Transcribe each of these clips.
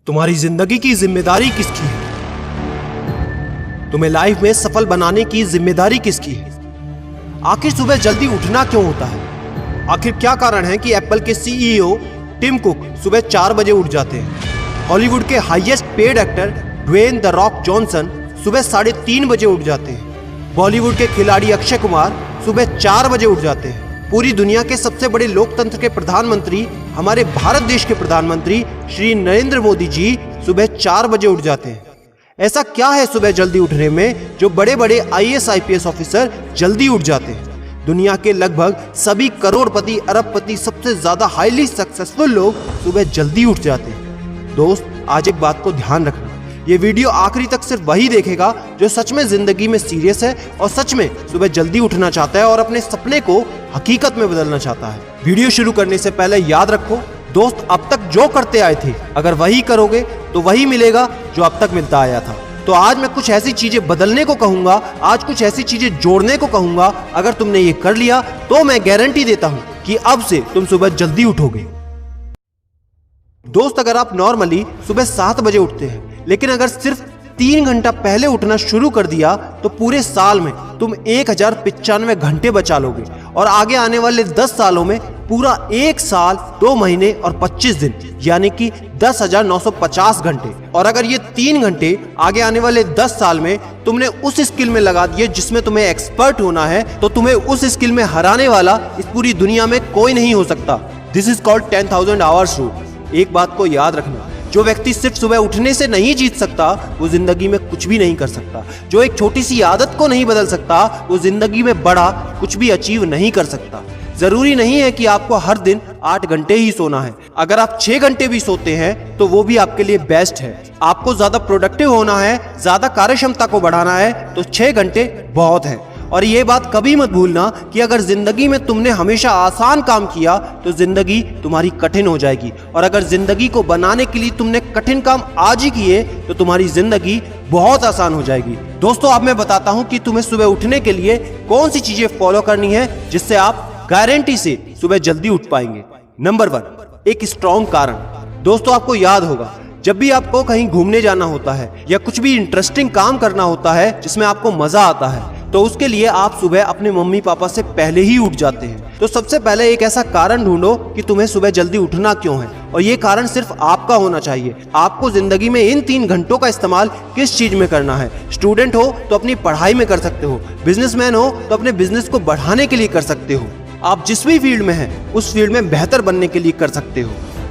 तुम्हारी जिंदगी की जिम्मेदारी किसकी है? तुम्हें लाइफ में सफल बनाने की जिम्मेदारी किसकी है? आखिर सुबह जल्दी उठना क्यों होता है? आखिर क्या कारण है कि एप्पल के सीईओ टिम कुक सुबह 4 बजे उठ जाते हैं? हॉलीवुड के highest paid actor Dwayne the Rock Johnson सुबह 3:30 बजे उठ जाते हैं। बॉलीवुड के खिलाड़ी अक्षय कुमार सुबह 4 बजे उठ जाते हैं। पूरी दुनिया के सबसे बड़े लोकतंत्र के प्रधानमंत्री, हमारे भारत देश के प्रधानमंत्री श्री नरेंद्र मोदी जी सुबह 4 बजे उठ जाते हैं। ऐसा क्या है सुबह जल्दी उठने में जो बड़े बड़े आईएएस आईपीएस ऑफिसर जल्दी उठ जाते हैं? दुनिया के लगभग सभी करोड़पति, अरबपति, सबसे ज्यादा हाईली सक्सेसफुल लोग सुबह जल्दी उठ जाते हैं। दोस्त, आज एक बात को ध्यान रखना, ये वीडियो आखिरी तक सिर्फ वही देखेगा जो सच में जिंदगी में सीरियस है और सच में सुबह जल्दी उठना चाहता है और अपने सपने को हकीकत में बदलना चाहता है। वीडियो शुरू करने से पहले याद रखो दोस्त, अब तक जो करते आए थे अगर वही करोगे तो वही मिलेगा जो अब तक मिलता आया था। तो आज मैं कुछ ऐसी चीजें बदलने को कहूंगा, आज कुछ ऐसी चीजें जोड़ने को कहूंगा। अगर तुमने ये कर लिया तो मैं गारंटी देता हूं कि अब से तुम सुबह जल्दी उठोगे। दोस्त, अगर आप नॉर्मली सुबह 7 बजे उठते हैं लेकिन अगर सिर्फ 3 घंटा पहले उठना शुरू कर दिया तो पूरे साल में तुम 1095 घंटे बचा लोगे और आगे आने वाले 10 सालों में पूरा 1 साल 2 महीने और 25 दिन यानी कि 10,950 घंटे। और अगर ये 3 घंटे आगे आने वाले 10 साल में तुमने उस स्किल में लगा दिए जिसमें तुम्हें एक्सपर्ट होना है तो तुम्हें उस स्किल में हराने वाला इस पूरी दुनिया में कोई नहीं हो सकता। This is called 10,000 hours rule. एक बात को याद रखना, जो व्यक्ति सिर्फ सुबह उठने से नहीं जीत सकता वो जिंदगी में कुछ भी नहीं कर सकता। जो एक छोटी सी आदत को नहीं बदल सकता वो जिंदगी में बड़ा कुछ भी अचीव नहीं कर सकता। जरूरी नहीं है कि आपको हर दिन 8 घंटे ही सोना है। अगर आप 6 घंटे भी सोते हैं तो वो भी आपके लिए बेस्ट है। आपको ज्यादा प्रोडक्टिव होना है, ज्यादा कार्यक्षमता को बढ़ाना है तो 6 घंटे बहुत है। और ये बात कभी मत भूलना कि अगर जिंदगी में तुमने हमेशा आसान काम किया तो जिंदगी तुम्हारी कठिन हो जाएगी और अगर जिंदगी को बनाने के लिए तुमने कठिन काम आज ही किए तो तुम्हारी जिंदगी बहुत आसान हो जाएगी। दोस्तों, अब मैं बताता हूं कि तुम्हें सुबह उठने के लिए कौन सी चीजें फॉलो करनी है जिससे आप गारंटी से सुबह जल्दी उठ पाएंगे। नंबर 1, एक स्ट्रॉन्ग कारण। दोस्तों, आपको याद होगा जब भी आपको कहीं घूमने जाना होता है या कुछ भी इंटरेस्टिंग काम करना होता है जिसमें आपको मजा आता है तो उसके लिए आप सुबह अपने मम्मी पापा से पहले ही उठ जाते हैं। तो सबसे पहले एक ऐसा कारण ढूंढो कि तुम्हें सुबह जल्दी उठना क्यों है और ये कारण सिर्फ आपका होना चाहिए। आपको जिंदगी में इन 3 घंटों का इस्तेमाल किस चीज में करना है? स्टूडेंट हो तो अपनी पढ़ाई में कर सकते हो, बिजनेसमैन हो तो अपने बिजनेस को बढ़ाने के लिए कर सकते हो, आप जिस भी फील्ड में हैं उस फील्ड में बेहतर बनने के लिए कर सकते हो।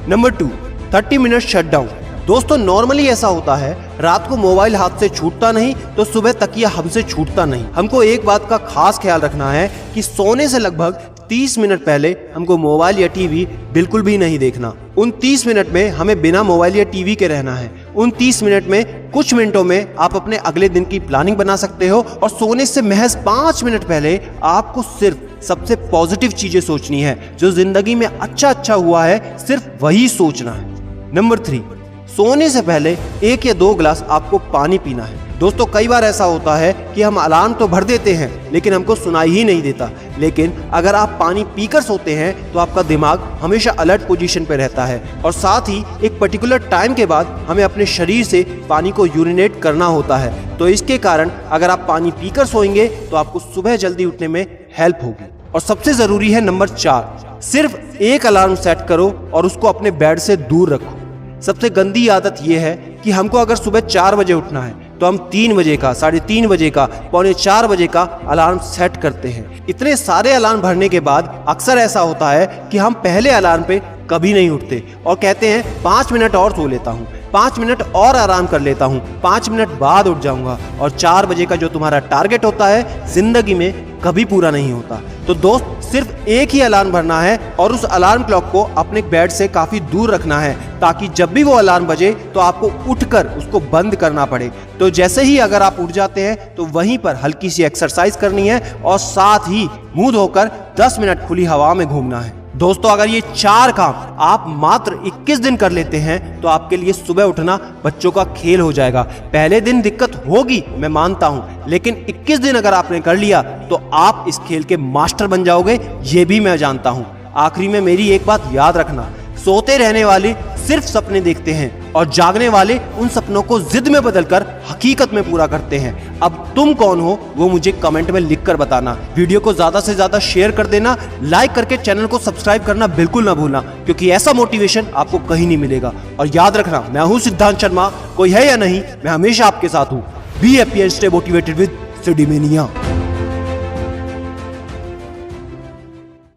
Number 2, 30 minute shutdown. दोस्तों, नॉर्मली ऐसा होता है रात को मोबाइल हाथ से छूटता नहीं तो सुबह तकिया हमसे छूटता नहीं। हमको एक बात का खास ख्याल रखना है कि सोने से लगभग 30 मिनट पहले हमको मोबाइल या टीवी बिल्कुल भी नहीं देखना। उन 30 मिनट में हमें बिना मोबाइल या टीवी के रहना है। उन 30 मिनट में कुछ मिनटों में आप अपने अगले दिन की प्लानिंग बना सकते हो और सोने से महज 5 मिनट पहले आपको सिर्फ सबसे पॉजिटिव चीजें सोचनी है। जो जिंदगी में अच्छा हुआ है सिर्फ वही सोचना है। नंबर 3, सोने से पहले 1 या 2 गिलास आपको पानी पीना है। दोस्तों, कई बार ऐसा होता है कि हम अलार्म तो भर देते हैं लेकिन हमको सुनाई ही नहीं देता। लेकिन अगर आप पानी पीकर सोते हैं तो आपका दिमाग हमेशा अलर्ट पोजीशन पे रहता है और साथ ही एक पर्टिकुलर टाइम के बाद हमें अपने शरीर से पानी को यूरिनेट करना होता है। तो इसके कारण अगर आप पानी पीकर सोएंगे तो आपको सुबह जल्दी उठने में हेल्प होगी। और सबसे जरूरी है नंबर 4, सिर्फ एक अलार्म सेट करो और उसको अपने बेड से दूर रखो। सबसे गंदी आदत यह है कि हमको अगर सुबह 4 बजे उठना है तो हम 3 बजे का, 3:30 बजे का, 3:45 बजे का अलार्म सेट करते हैं। इतने सारे अलार्म भरने के बाद अक्सर ऐसा होता है कि हम पहले अलार्म पे कभी नहीं उठते और कहते हैं 5 मिनट और सो लेता हूँ, 5 मिनट और आराम कर लेता हूँ, 5 मिनट बाद उठ जाऊंगा। और 4 बजे का जो तुम्हारा टारगेट होता है जिंदगी में कभी पूरा नहीं होता। तो दोस्त, सिर्फ एक ही अलार्म भरना है और उस अलार्म क्लॉक को अपने बेड से काफी दूर रखना है ताकि जब भी वो अलार्म बजे तो आपको उठकर उसको बंद करना पड़े। तो जैसे ही अगर आप उठ जाते हैं तो वहीं पर हल्की सी एक्सरसाइज करनी है और साथ ही मुंह धोकर 10 मिनट खुली हवा में घूमना है। दोस्तों, अगर ये 4 काम आप मात्र 21 दिन कर लेते हैं तो आपके लिए सुबह उठना बच्चों का खेल हो जाएगा। पहले दिन दिक्कत होगी, मैं मानता हूं, लेकिन 21 दिन अगर आपने कर लिया तो आप इस खेल के मास्टर बन जाओगे, ये भी मैं जानता हूं। आखिरी में मेरी एक बात याद रखना, सोते रहने वाले सिर्फ सपने देखते हैं और जागने वाले उन सपनों को जिद में बदलकर हकीकत में पूरा करते हैं। अब तुम कौन हो वो मुझे कमेंट में लिखकर बताना। वीडियो को ज्यादा से ज्यादा शेयर कर देना, लाइक करके चैनल को सब्सक्राइब करना बिल्कुल ना भूलना, क्योंकि ऐसा मोटिवेशन आपको कहीं नहीं मिलेगा। और याद रखना, मैं हूं सिद्धांत शर्मा, कोई है या नहीं, मैं हमेशा आपके साथ हूं। Be happy and stay motivated with सिडीमेनिया।